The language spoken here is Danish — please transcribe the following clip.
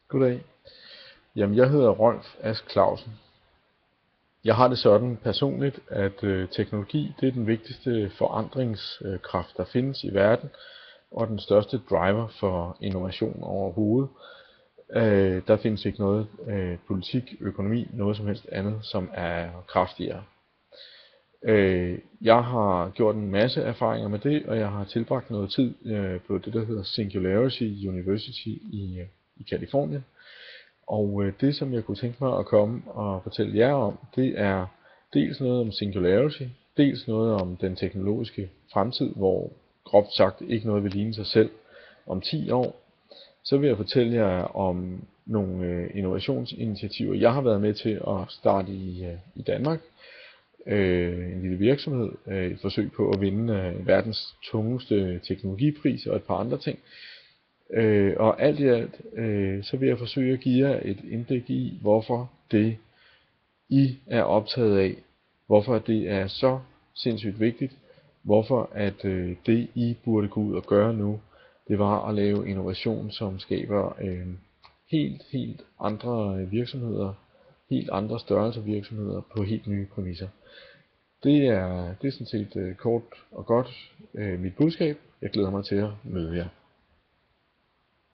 Goddag. Jamen, jeg hedder Rolf Ask Clausen. Jeg har det sådan personligt, at teknologi det er den vigtigste forandringskraft, der findes i verden, og den største driver for innovation overhovedet. Der findes ikke noget politik, økonomi, noget som helst andet, som er kraftigere. Jeg har gjort en masse erfaringer med det, og jeg har tilbragt noget tid på det, der hedder Singularity University i Californien. Og det, som jeg kunne tænke mig at komme og fortælle jer om, det er dels noget om Singularity, dels noget om den teknologiske fremtid, hvor groft sagt ikke noget vil ligne sig selv om 10 år. Så vil jeg fortælle jer om nogle innovationsinitiativer, jeg har været med til at starte i Danmark. En lille virksomhed, et forsøg på at vinde verdens tungeste teknologipris og et par andre ting. Og alt i alt, så vil jeg forsøge at give jer et indblik i, hvorfor det I er optaget af, hvorfor det er så sindssygt vigtigt, hvorfor at det I burde gå ud og gøre nu, det var at lave innovation, som skaber helt andre virksomheder, helt andre størrelser virksomheder på helt nye præmisser. Det er sådan set kort og godt mit budskab. Jeg glæder mig til at møde jer.